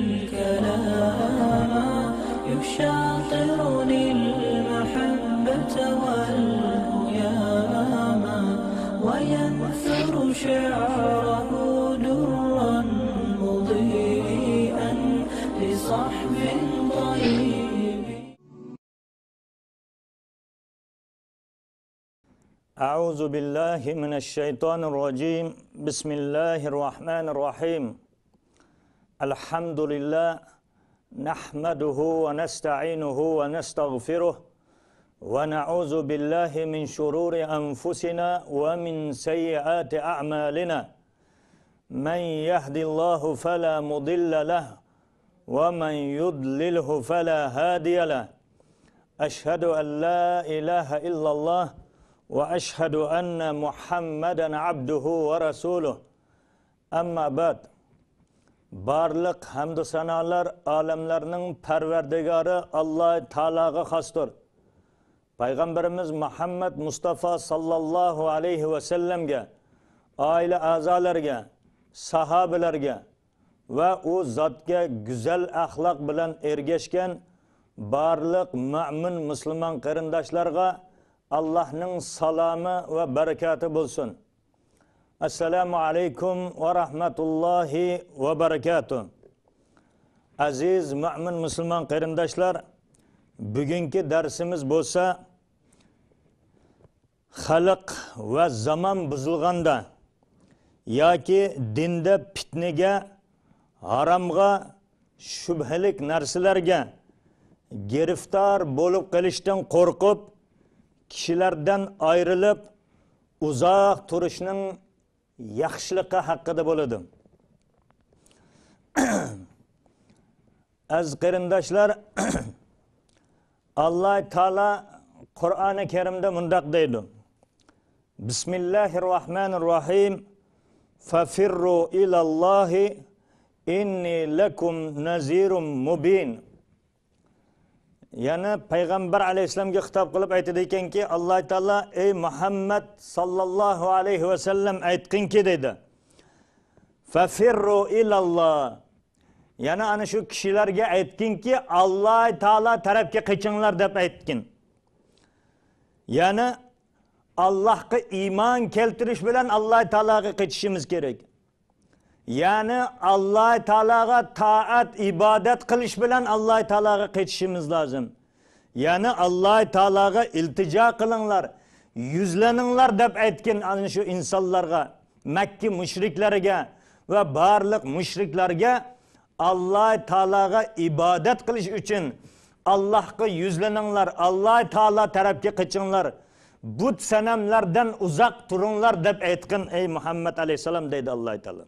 الكلام يشاطرني المحبة والهيام وينثر شعره درا مضيئا لصحب طيب. أعوذ بالله من الشيطان الرجيم. بسم الله الرحمن الرحيم. الحمد لله نحمده ونستعينه ونستغفره ونعوذ بالله من شرور أنفسنا ومن سيئات أعمالنا. من يهد الله فلا مضل له ومن يضلله فلا هادي له. أشهد أن لا إله إلا الله وأشهد أن محمدا عبده ورسوله. أما بعد. Barlık hamd sanalar alemlerinin perverdigarı Allah Teala'ya hastır. Peygamberimiz Muhammed Mustafa sallallahu aleyhi ve sellemge, aile azalarga, sahabelerge ve o zatga güzel ahlak bilen ergeşken barlık mümin Müslüman qarindoshlarga Allah'ın salamı ve berekatı bulsun. Assalamu alaikum ve rahmetullahi ve berekatuh. Aziz mümin Müslüman qarindoshlar, bugünkü dersimiz bolsa xalq ve zaman buzulganda yoki dinde fitnege, haramga, shubhalik narsalarga giriftar bolup qilishdan qo'rqib, kishilardan ayrilib uzoq turishning yaxshiligi haqida bo'ladi. Az qarindoshlar, Allah Teala Qur'oni Karimda mundaq deydi. Bismillahirrahmanirrahim. Fafirru ilallahi inni lakum nazirun mubin. Yani Peygamber aleyhisselamga hitap qilib aytadi ekanki, Allah Teala ey Muhammed sallallahu aleyhi ve sellem aytqinki dedi. Fafirru ilallah. Yani ana shu kishilarga aytkinki, Allah Teala tarafga qichinglar deb aytkin. Yani Allah'a iman keltirish bilan Allah Teala'ga qichishimiz kerak. Yani Allah Teala'ga taat, ibadet qilish bilan Allah Teala'ga qichishimiz lazım. Yani Allah Teala'ga iltijo qilinglar, yuzlaninglar deb aytgan ana shu insonlarga, Makka mushriklariga va barliq mushriklarga Allah Teala'ga ibadet qilish uchun Allah'a yuzlaninglar, Allah Teala tarafga qichinglar. But sanamlardan uzaq turinglar deb aytgan ey Muhammed aleyhisselam deydi Allah Teala.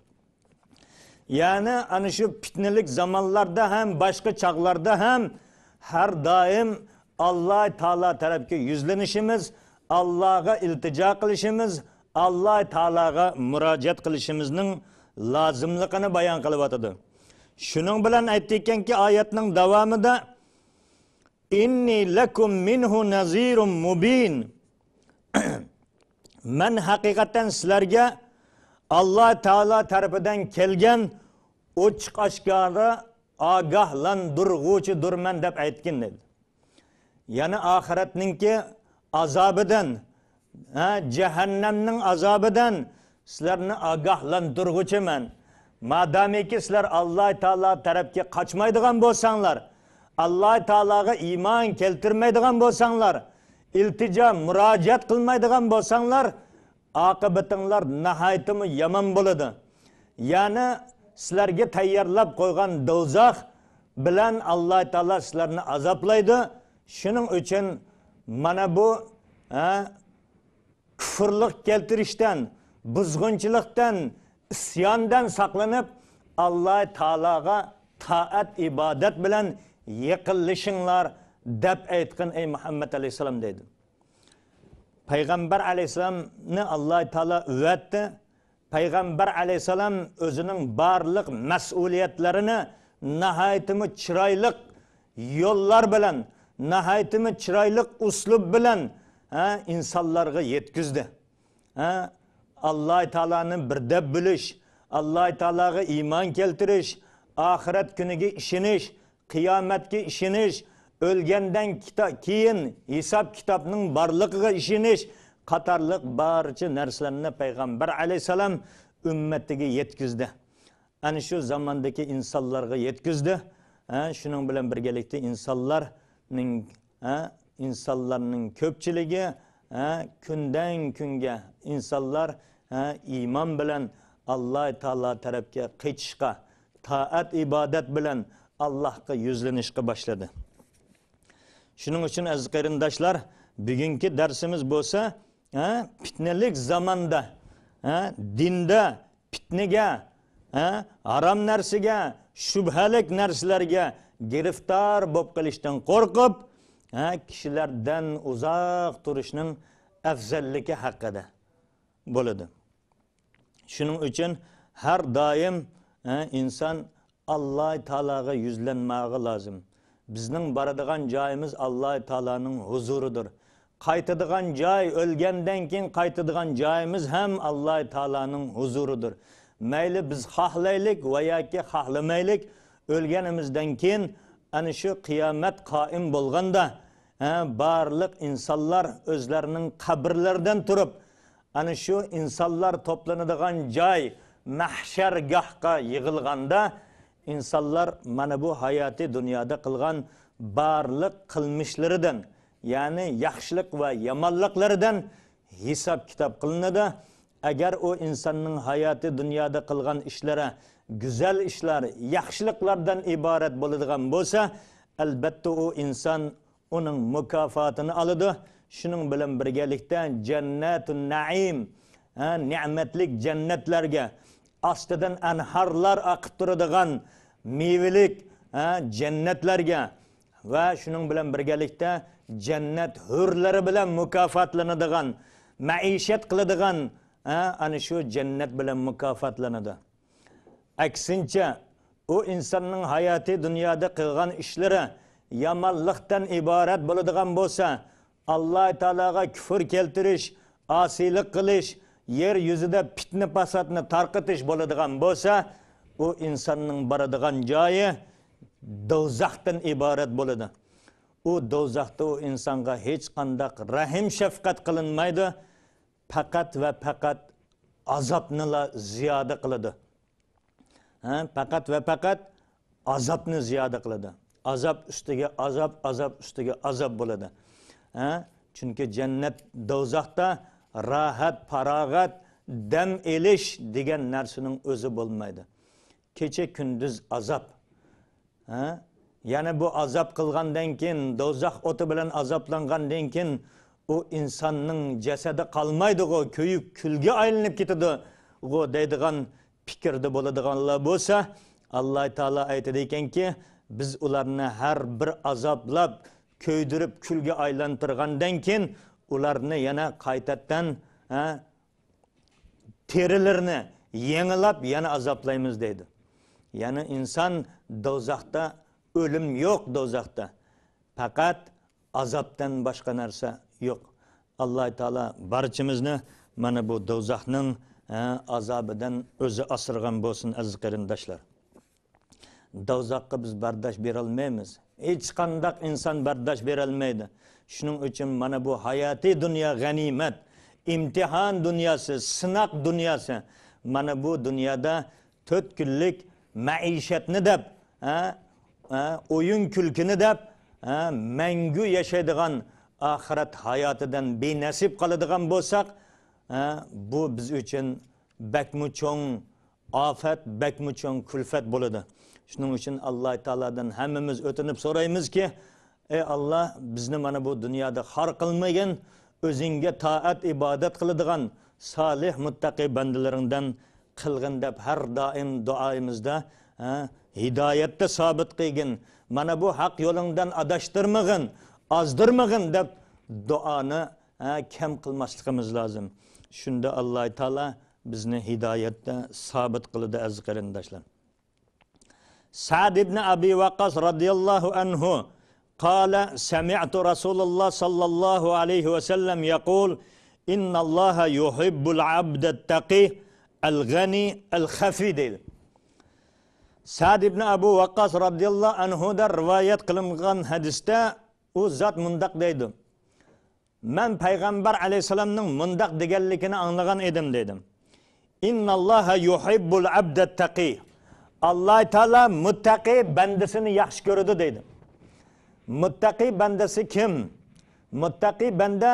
Yani ana shu fitnelik zamanlarda hem başka çağlarda hem her daim Allah Teala tarafga yuzlanishimiz, Allah'a iltijo qilishimiz, Allah Teala'ga murojaat qilishimizning lozimligini bayon qilib o'tadi. Shuning bilan aytdikanki oyatning davomida inni lakum minhu nazirun mubin. Men haqiqatan sizlarga Allah Teala tarafidan kelgan ochiq oshkora ogohlantirg'uvchidir men deb aytgan dedi. Yani ahiretninki azabidan, cehennemning azabidan sizlarni ogohlantirg'uvchiman. Madamiki sizlar Allah Teala tarafga qochmaydigan bo'lsanglar, Allah Teala'ga iman keltirmaydigan bo'lsanglar, iltijo murojaat qilmaydigan bo'lsanglar, aqibatinglar nihoyatmi yomon bo'ladi. Yani sizlarga tayyorlab qo'ygan do'zax bilan Allah Teala sizlarni azoblaydi. Shuning uchun mana bu kufrlik keltirishdan, buzg'unchilikdan, isyondan saqlanib Allah Teala'ga taat, ibadet bilan yaqinlashinglar deb aytgan ey Muhammed aleyhisselam deydi. Peygamber aleyhisselamni Allah Teala üvetdi. Peygamber aleyhisselam özünün barliq mas'uliyatlarini nihayetimi chiroyli yollar bilan, nihayetimi chiroyli uslub bilan insonlarga yetkizdi. Allah Teala'nı birdeb bilish, Allah Teala'ga iman keltirish, oxirat kuniga ishonish, qiyomatga ishonish, o'lgandan keyin hisob kitobning borligiga ishonish qatorliq barcha narsalarni payg'ambar alayhisalom ummatiga yetkazdi. Ana shu zamondagi insonlarga yetkazdi. Shuning bilan birgalikda insonlarning ko'pchiligi kundan kunga insonlar iymon bilan Alloh taolo tarafga qaytishga, taat ibodat bilan Allohga yuzlanishga boshladi. Shuning uchun aziz qarindoshlar, bugungi darsimiz bo'lsa, fitnalik zamonda, dinda fitnaga, harom narsaga, shubhalik narsalarga giriftor bo'lib qolishdan qo'rqib, kishilardan uzoq turishning afzalligi haqida bo'ladi. Shuning uchun har doim inson Alloh taologa yuzlanmog'i lozim. Bizning boradigan joyimiz Alloh taoloning huzuridir. Qaytadigan joy, o'lgandan keyin qaytadigan joyimiz ham Alloh taoloning huzuridir. Mayli biz xohlaylik va yoki xohlamaylik, o'lganimizdan keyin ana shu qiyomat qoim bo'lganda barliq insonlar o'zlarining qabrlaridan turib, ana shu insonlar to'planadigan joy mahshargohga yig'ilganda insonlar mana bu hayoti dunyoda qilgan barliq qilmishlaridan, ya'ni yaxshilik va yomonliklaridan hisob kitob qilinadi. Agar o insonning hayoti dunyoda qilgan ishlari go'zal ishlar, yaxshiliklardan iborat bo'ladigan bo'lsa, albatta o inson uning mukofotini oladi. Shuning bilan birgalikda jannatun naim, ne'matlik jannatlarga, ostidan anharlar oqib turadigan mevalik jannatlarga va shuning bilan birgalikda jannat hurlari bilan mukofotlanadigan, maishat qiladigan ana shu jannat bilan mukofotlanadi. Aksincha, o insonning hayoti dunyoda qilgan ishlari yomonlikdan iborat bo'ladigan bo'lsa, Alloh taologa kufr keltirish, osiylik qilish, yer yuzida fitna fasodni tarqatish bo'ladigan bo'lsa, o insonning boradigan joyi do'zaxdan iborat bo'ladi. U do'zaxda o insonga hech qanday rahim shafqat qilinmaydi, faqat va faqat azobni ziyoda qiladi. Faqat va faqat azobni ziyoda qiladi. Azob ustiga azob, azob ustiga azob bo'ladi. Chunki jannat do'zaxda rahat, farog'at, dam elish degan narsaning o'zi bo'lmaydi. Kecha kunduz azob. Yana bu azob qilgandan keyin, do'zax o'ti bilan azoblangandan keyin o insonning jasadi qolmaydi-ku, kuyib kulga aylanib ketadi. O deydigan fikrda bo'ladiganlar bo'lsa, Alloh taolo aytadi ekanki, biz ularni har bir azoblab, ko'ydirib kulga aylantirgandan keyin ularni yana qaytadan terilarini yengilab yana azoblaymiz deydi. Ya'ni inson do'zaxda o'lim yo'q, do'zaxda faqat azobdan boshqa narsa yo'q. Alloh taolo barchamizni mana bu do'zaxning azobidan o'zi asirgan bo'lsin aziz qarindoshlar. Do'zaxga biz bardosh bera olmaymiz. Hech qanday inson bardosh bera olmaydi. Shuning uchun mana bu hayoti dunyo g'animat, imtihon dunyosi, sinoq dunyosi. Mana bu dunyoda 4 kunlik maishatni deb, o'yin kulkini deb, mangu yashaydigan oxirat hayotidan benasib qoladigan bo'lsak, bu biz uchun bakmu cho'ng ofat, bakmu cho'ng kulfat bo'ladi. Shuning uchun Alloh taoladan hammamiz o'tinib so'raymizki, ey Alloh, bizni mana bu dunyoda xor qilmagan, o'zingga taat ibodat qiladigan solih muttaqi bandalaringdan qilgin deb har doim duoyimizda hidoyatda sobit qilgin, mana bu haq yo'lingdan adashtirmag'in, ozdirmag'in deb duoni kam qilmasligimiz lozim. Shunda Alloh taolo bizni hidoyatda sobit qiladi aziz qarindoshlar. Sa'd ibn Abi Waqqas radhiyallohu anhu قال سمعت رسول الله صلى الله عليه وسلم يقول إن الله يحب العبد التقي الغني الخفي. Sa'd ibn Abu Waqqas radhiyallohu anhudan rivoyat qilingan hadisda u zot mundaq deydi. Men payg'ambar alayhisolamning mundaq deganligini anglagan edim dedim. Innalloha yuhibbul abdat taqi. Alloh taolo muttaqi bandasini yaxshi ko'radi deydi. Muttaqi bandasi kim? Muttaqi banda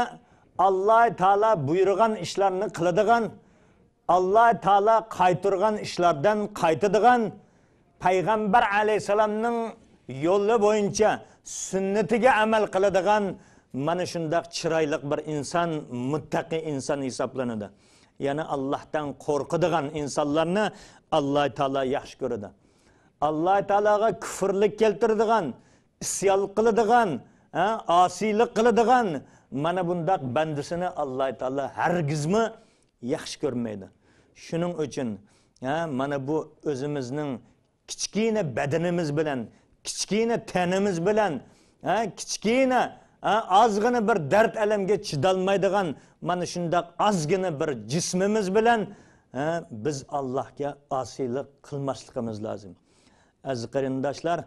Alloh taolo buyurgan ishlarni qiladigan, Alloh taolo qaytirgan ishlardan qaytadigan, payg'ambar alayhisolamning yo'li bo'yicha sunnatiga amal qiladigan mana shundaq chiroyli bir inson muttaqi inson hisoblanadi. Ya'ni Allohdan qo'rqadigan insonlarni Alloh taolo yaxshi ko'radi. Alloh taologa kufrlik keltiradigan, isyon qiladigan, osiylik qiladigan mana bundaq bandasini Alloh taolo hargizmi yaxshi ko'rmaydi. Shuning uchun mana bu o'zimizning kichkina badanimiz bilan, kichkina tanimiz bilan, kichkina ozgina bir dard alamga chidolmaydigan mana shundaq ozgina bir jismimiz bilan biz Allohga osiylik qilmasligimiz lozim. Aziz qarindoshlar,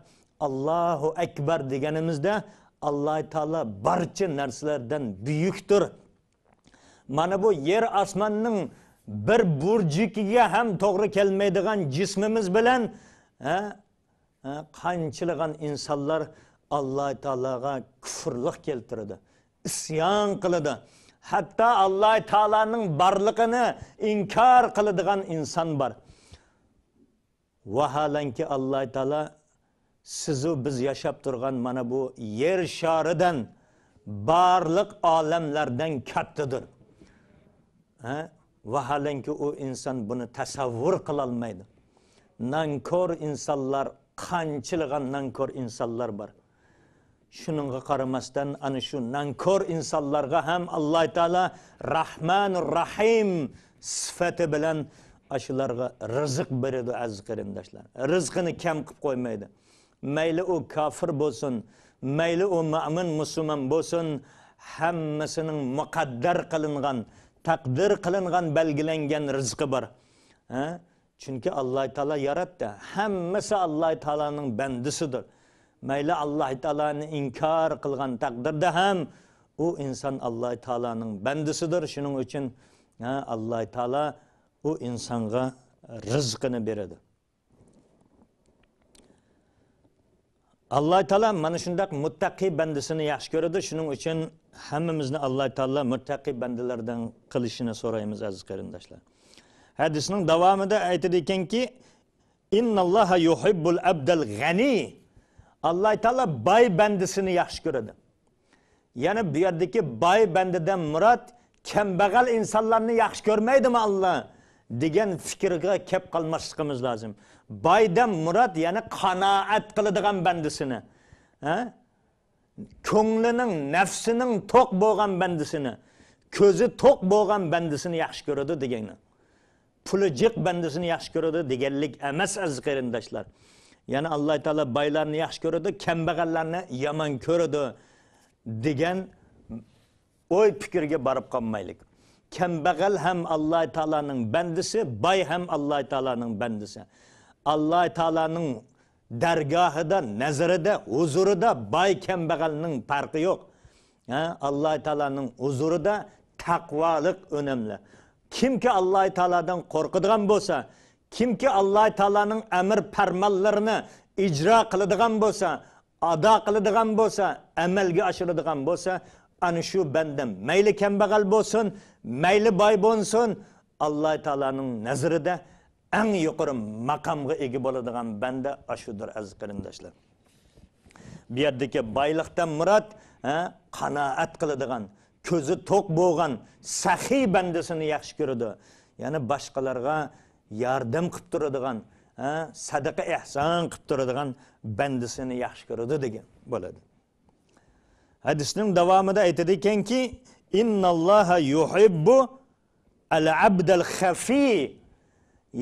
Allohu akbar deganimizda Alloh taolo barcha narsalardan buyukdir. Mana bu yer osmonning bir burjukiga ham to'g'ri kelmaydigan jismimiz bilan qanchalagan insonlar Alloh taologa kufrlik keltiradi, isyon qiladi. Hatto Alloh taolaning borligini inkor qiladigan inson bor. Vaholanki Alloh taolo sizu biz yashab turgan mana bu yer sharidan barliq olamlardan kattadir. Vaholanki u inson buni tasavvur qila olmaydi. Nankor insonlar, qanchalagan nankor insonlar bor. Shuningga qaramasdan ana shu nankor insonlarga ham Alloh taolo Rahmanur Rahim sifati bilan ashularga rizq beradi aziz qarindoshlar. Rizqini kam qilib qo'ymaydi. Mayli u kafir bo'lsin, mayli u mu'min musulmon bo'lsin, hammasining muqaddar qilingan, taqdir qilingan, belgilangan rizqi bor. Chunki Alloh taolo yaratdi. Hammasi Alloh taolaning bandisidir. Mayli Alloh taolani inkor qilgan taqdirda ham u inson Alloh taolaning bandisidir. Shuning uchun Alloh taolo u insonga rizqini beradi. Alloh taolo mana shundaq muttaqi bandasini yaxshi ko'radi. Shuning uchun hammamizni Alloh taolo muttaqi bandalardan qilishini so'raymiz aziz qarindoshlar. Hadisning davomida aytadi ekanki, innalloha yuhibbul abdal g'ani. Alloh taolo boy bandasini yaxshi ko'radi. Ya'ni bu yerdagi boy bandadan murod kambag'al insonlarni yaxshi ko'rmaydimi Alloh degan fikrga kelib qolmasligimiz lozim. Boydan murod ya'ni qanoat qiladigan bandasini, ko'nglining, nafsining to'q bo'lgan bandasini, ko'zi to'q bo'lgan bandasini yaxshi ko'radi degani. Puli jiq bandasini yaxshi ko'radi deganlik emas aziz qarindoshlar. Ya'ni Alloh taolo boylarni yaxshi ko'radi, kambag'allarni yomon ko'radi degan o'y fikrga borib qolmaylik. Kambag'al ham Alloh taolaning bandisi, boy ham Alloh taolaning bandisi. Alloh taolaning dargohida, nazarida, huzurida boy kambag'alning farqi yo'q. Alloh taolaning huzurida taqvolik önemli. Kimki Alloh taoladan qo'rqadigan bo'lsa, kimki Alloh taolaning amr farmonlarini ijro qiladigan bo'lsa, ado qiladigan bo'lsa, amalga oshiradigan bo'lsa, ana shu banda mayli kambag'al bo'lsin, mayli boy bo'lsin, Alloh taolaning nazarida eng yuqori maqomga ega bo'ladigan banda ashudir aziz qarindoshlar. Bu yerdagi boylikdan murod qanoat qiladigan, ko'zi to'q bo'lgan, saxiy bandasini yaxshi ko'radi. Ya'ni boshqalarga yordam qilib turadigan, sadaqa ihson qilib turadigan bandasini yaxshi ko'radi degan bo'ladi. Hadisning davomida aytadi ekanki, innalloha yuhibbu al-abdal khafi,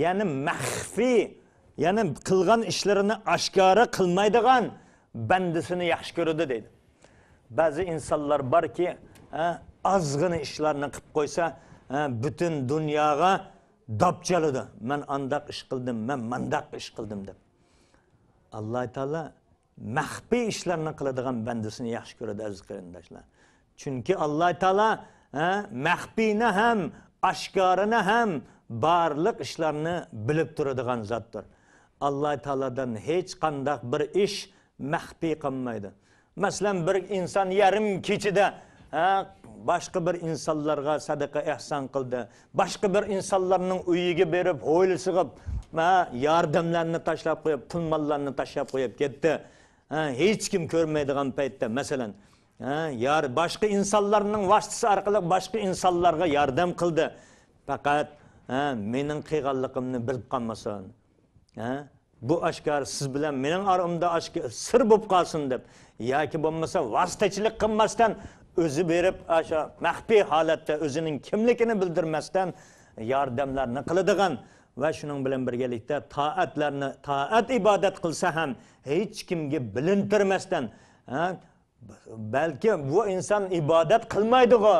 ya'ni maxfi, ya'ni qilgan ishlarini oshkora qilmaydigan bandasini yaxshi ko'radi deydi. Ba'zi insonlar borki, ozgina ishlarni qilib qo'ysa, butun dunyoga dop chaladi. Men andaq ish qildim, men mandaq ish qildim deb. Alloh taolo maxfiy ishlarni qiladigan bandasini yaxshi ko'radi aziz qarindoshlar. Chunki Alloh taolo maxfiyni ham, oshkorini ham barliq ishlarni bilib turadigan zotdir. Alloh taolodan hech qanday bir ish maxfiy qilmaydi. Masalan, bir inson yarim kechida boshqa bir insonlarga sadaqa ihson qildi. Boshqa bir insonlarning uyiga berib, hovli sig'ib, yordamlarni tashlab qo'yib, pul mollarni tashlab qo'yib ketdi. Hech kim ko'rmaydigan paytda, masalan, boshqa insonlarning vasitasi orqali boshqa insonlarga yordam qildi. Faqat mening qilganligimni bilib qolmasin. Bu oshkor siz bilan mening oramda sir bo'lib qolsin deb, yoki bo'lmasa vositachilik qilmasdan o'zi berib, o'sha maxfiy holatda o'zining kimligini bildirmasdan yordamlarni qiladigan va shuning bilan birgalikda toat ibodat qilsa ham hech kimga bilintirmasdan, balki bu inson ibodat qilmaydi-ku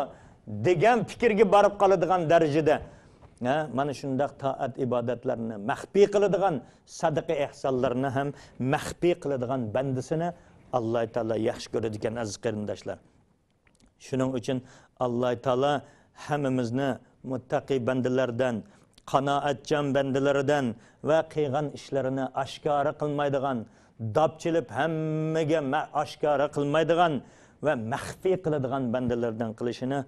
degan fikrga borib qoladigan darajada mana shunday toat ibodatlarni maxfiy qiladigan, sadaqa ihsonlarni ham maxfiy qiladigan bandasini Alloh taolo yaxshi ko'radi ekan aziz qarindoshlar. Shuning uchun Alloh taolo hammamizni muttaqi bandalardan, qanoatchan bandalaridan va qilgan ishlarini oshkora qilmaydigan, dopchilib hammaga oshkora qilmaydigan va maxfiy qiladigan bandalardan qilishini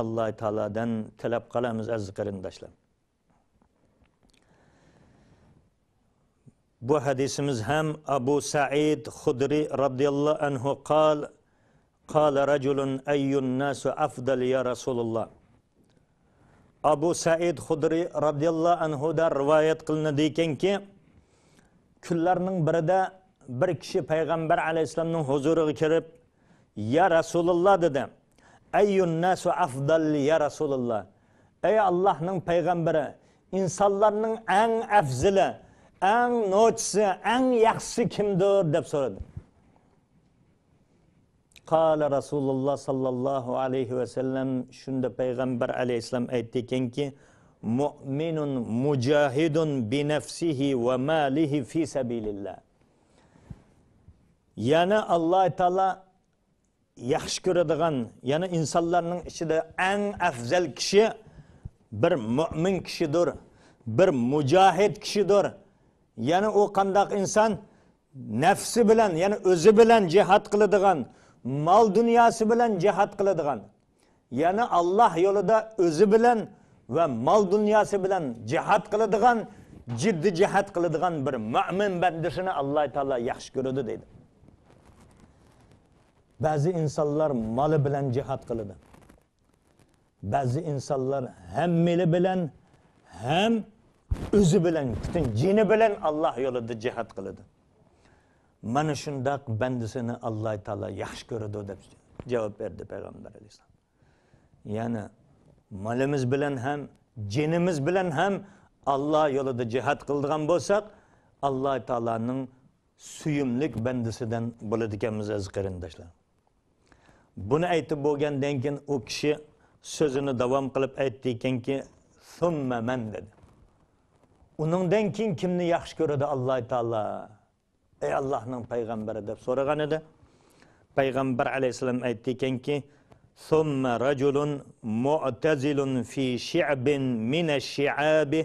Alloh taoladan talab qilamiz aziz qarindoshlar. Bu hadisimiz ham Abu Sa'id Khudri radhiyallohu anhu qala rajulun ayyun nasu afdal ya Rasulullah. Abu Sa'id Khudri radhiyallohu anhu da rivoyat qilinadi ekanki, kunlarning birida bir kishi payg'ambar alayhisolamning huzuriga kirib, "Ya Rasulullah" dedi. "Ayyun nasu afdal ya Rasulullah." Ey Allohning payg'ambari, insonlarning eng afzali, eng nochisi, eng yaxshisi kimdir deb so'radi. Qala Rasululloh sallallohu alayhi va sallam, shunda payg'ambar alayhisalom aytdi ekanki, "Mu'minun mujahidun bi nafsihi va malihi fi sabilillah." Yana Alloh taolo yaxshi ko'radigan, yana insonlarning ichida eng afzal kishi bir mu'min kishidir, bir mujahid kishidir. Yani o qanday inson nafsi bilan, yani o'zi bilan jihad qiladigan, mal dunyosi bilan jihad qiladigan, yani Alloh yo'lida o'zi bilan va mal dunyosi bilan jihad qiladigan, jiddiy jihad qiladigan bir mu'min bandasini Alloh taolo yaxshi ko'radi deydi. Ba'zi insonlar mali bilan jihad qiladi. Ba'zi insonlar ham mali bilan, ham o'zi bilan, butun jini bilan Alloh yo'lida jihad qiladi. Mana shundaq bandasini Alloh taolo yaxshi ko'radi deb javob berdi payg'ambar alayhisalom. Ya'ni malimiz bilan ham, jinimiz bilan ham Alloh yo'lida jihad qiladigan bo'lsak, Alloh taolaning suyumlik bandasidan bo'ladi ekanmiz aziz qarindoshlar. Buni aytib bo'lgandan keyin u kishi so'zini davom qilib aytdi ekanki, "Summa man" dedi. Uningdan keyin kimni yaxshi ko'radi Alloh taolo? Ey Allohning payg'ambari deb so'ragan edi. Payg'ambar alayhisalom aytdi ekanki, "Summa rajulun mu'tazilun fi shi'bin min ash-shi'abi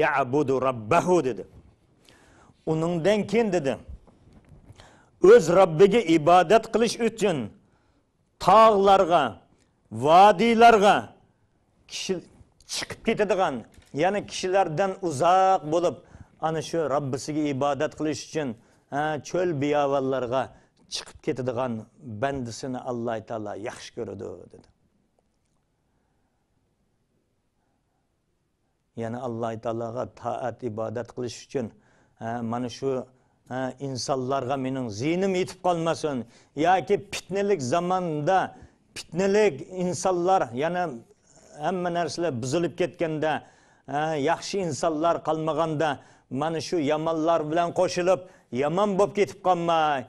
ya'budu rabbahu" dedi. Uningdan keyin dedi, o'z Robbiga ibodat qilish uchun tog'larga, vodiylarga kishi chiqib ketadigan, ya'ni kishilardan uzoq bo'lib, ana shu Robbisiga ibodat qilish uchun cho'l biyovallarga chiqib ketadigan bandasini Alloh taolo yaxshi ko'radi dedi. Ya'ni Alloh taologa toat ibodat qilish uchun mana shu insonlarga mening zinim yetib qolmasin yoki fitnalik zamonda fitnalik insonlar, yana hamma narsalar buzilib ketganda, yaxshi insonlar qolmaganda mana shu yomonlar bilan qo'shilib yomon bo'lib ketib qolmay,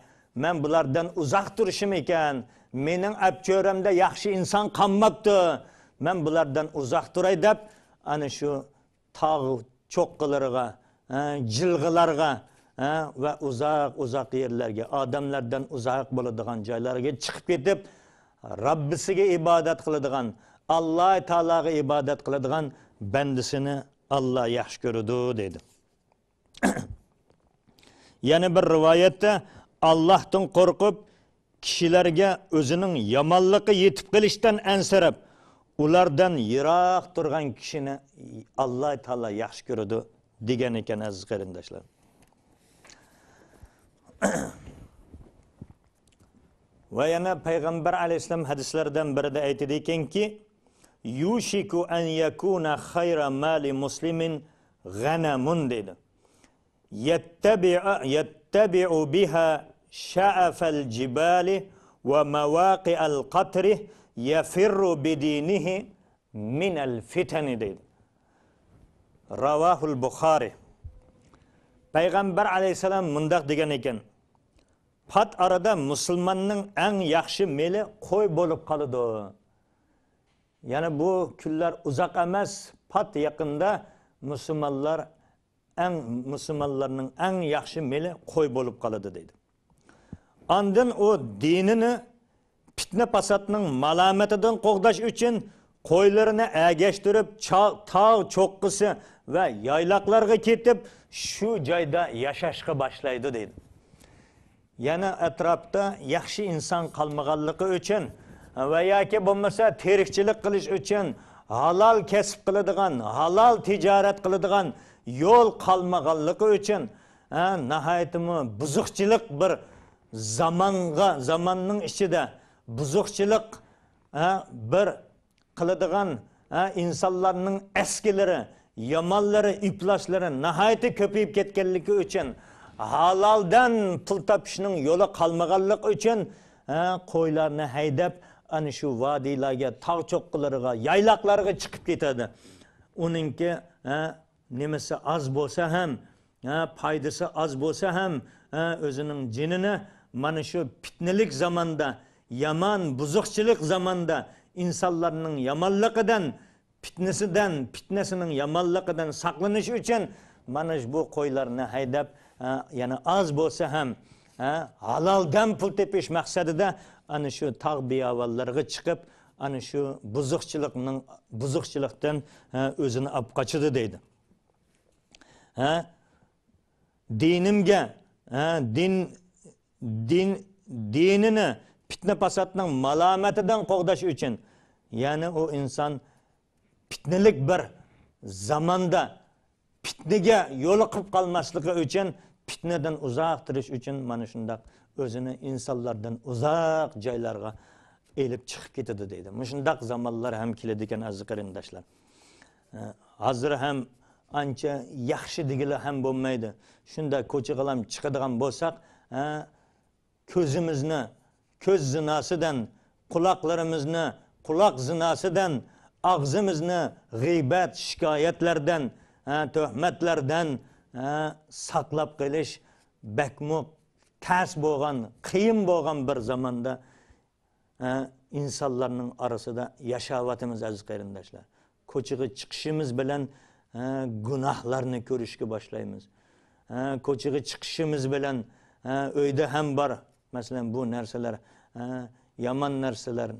men bulardan uzoq turishim ekan, mening abcho'ramda yaxshi inson qolmabdi, men bulardan uzoq turay deb ana shu tog' cho'qqilariga, jilg'ilarga va uzoq yerlarga, odamlardan uzoq bo'ladigan joylarga chiqib ketib, Rabbisiga ibodat qiladigan, Alloh taologa ibodat qiladigan bandisini Alloh yaxshi ko'radi dedi. Yana bir rivoyatda Allohdan qo'rqib, kishilarga o'zining yomonligi yetib qilishdan ansirab, ulardan yiroq turgan kishini Alloh taolo yaxshi ko'radi degan ekan aziz qarindoshlar. Va yana payg'ambar alayhisalom hadislaridan birida aytadi ekanki, yushiku an yakuna khayra mali muslimin g'anamun dedi. Yattabi'u biha sha'afal jibali va mawaqi'al qatri yafirru bidinihi min al fitani dedi. Ravahul Buxoriy. Payg'ambar alayhisalom mundaq degan ekan, pat arada musulmonning eng yaxshi meli qo'y bo'lib qoladi. Ya'ni bu kunlar uzoq emas, pat yaqinda musulmonlarning eng yaxshi meli qo'y bo'lib qoladi dedi. Ondan o dinini fitna fasodning malomatidan qo'g'dash uchun qo'ylarini agashtirib, tog' cho'qqisi va yayloqlarga ketib, shu joyda yashashga boshlaydi dedi. Yana atrofda yaxshi inson qolmaganligi uchun va yoki bo'lmasa terikchilik qilish uchun halol kasb qiladigan, halol tijorat qiladigan yo'l qolmaganligi uchun nihoyatmi buzuqchilik bir zamonning ichida buzuqchilik bir qiladigan insonlarning eskilari, yomonlari, iplashlari nihoyatda ko'payib ketganligi uchun haloldan pul topishning yo'li qolmaganligi uchun qo'ylarni haydab ana shu vodiylarga, tog' cho'qqilariga, yayloqlarga chiqib ketadi. Uningki nimasi az bo'lsa ham, foydasi az bo'lsa ham o'zining jinini mana shu fitnalik zamonda, yomon buzuqchilik zamonda insonlarning yomonligidan, fitnasining yomonligidan saqlanish uchun mana bu qo'ylarni haydab, yana az bo'lsa ham haloldan pul tepish maqsadida ana shu tog' biyovallarga chiqib, ana shu buzuqchilikdan o'zini olib qochadi deydi. Dinimga, dinini fitna fasodning malomatidan qo'g'dash uchun, ya'ni o inson fitnalik bir zamonda fitnaga yo'liqib qolmasligi uchun, fitnadan uzoq turish uchun mana shunday o'zini insonlardan uzoq joylarga elib chiqib ketadi deydi. Shunday zamonlar ham keladi ekan aziz qarindoshlar. Hozir ham ancha yaxshi degilar ham bo'lmaydi. Shunda ko'chaga ham chiqadigan bo'lsak, ko'zimizni ko'z zinosidan, quloqlarimizni quloq zinosidan, og'zimizni g'iybat, shikoyatlardan, tuhmatlardan saqlab qolish bakmu ters bo'lgan, qiyin bo'lgan bir zamonda insonlarning orasida yashayotimiz aziz qarindoshlar. Ko'chaga chiqishimiz bilan gunohlarni ko'rishga boshlaymiz. Ko'chaga chiqishimiz bilan uyda ham bor, masalan bu narsalar, yomon narsalar,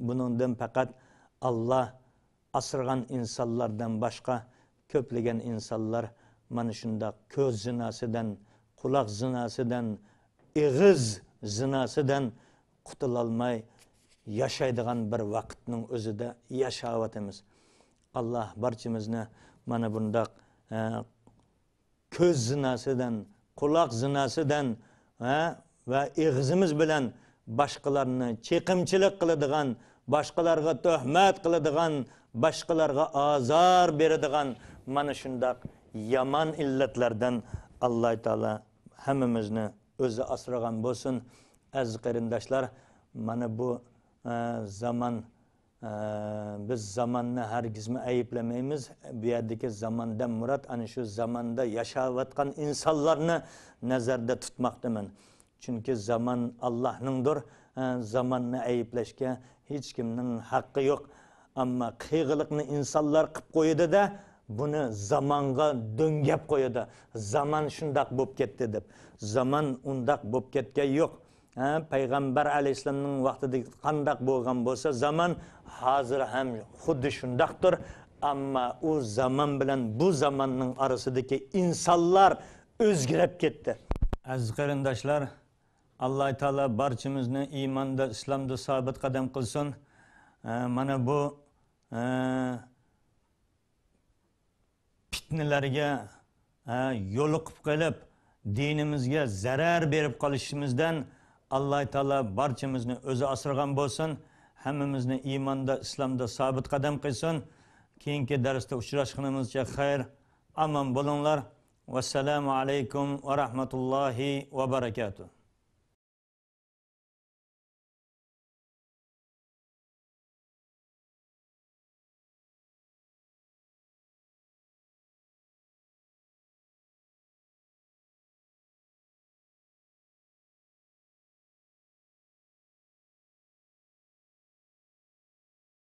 buningdan faqat Alloh asragan insonlardan boshqa ko'plagan insonlar mana shunda ko'z zinasidan, quloq zinasidan, ig'iz zinasidan qutulolmay yashaydigan bir vaqtning o'zida yashayotimiz. Alloh barchamizni mana bundaq ko'z zinasidan, quloq zinasidan va ig'izimiz bilan boshqalarni cheqimchilik qiladigan, boshqalarga tuhmat qiladigan, boshqalarga azor beradigan mana shundaq yomon illatlardan Alloh taolo hammamizni o'zi asragan bo'lsin. Aziz qarindoshlar, mana bu zaman biz zamanni hargizmi ayıplamaymiz. Bu yerdeki zamandan murat ana shu zamanda yaşayotgan insonlarni nazarda tutmoqdaman. Çünkü zaman Allah'ningdir. Zamanni ayıplashga hech kimning haqqi yo'q. Ammo qiyg'iliqni insonlar qilib qo'ydi-da, buni zamonga do'ngab qo'yadi. Zaman shundoq bo'lib ketdi deb. Zaman undoq bo'lib ketgan yo'q. Payg'ambar alayhisolamning vaqtida qandoq bo'lgan bo'lsa, zaman hozir ham xuddi shundoqdir. Ammo u zaman bilan bu zamonning orasidagi insonlar o'zgarib ketdi. Aziz qarindoshlar, Alloh taolo barchamizni iymonda, islomda sabit qadam qilsin. Mana bu fitnalarga yo'liqib qolib, dinimizga zarar berib qolishimizdan Alloh taolo barchamizni o'zi asragan bo'lsin. Hammamizni iymonda, islomda sabit qadam qilsin. Keyingi darsda uchrashgunimizcha xayr, omon bo'linglar. Vassalamu alaykum va rahmatullohi va barakatuh.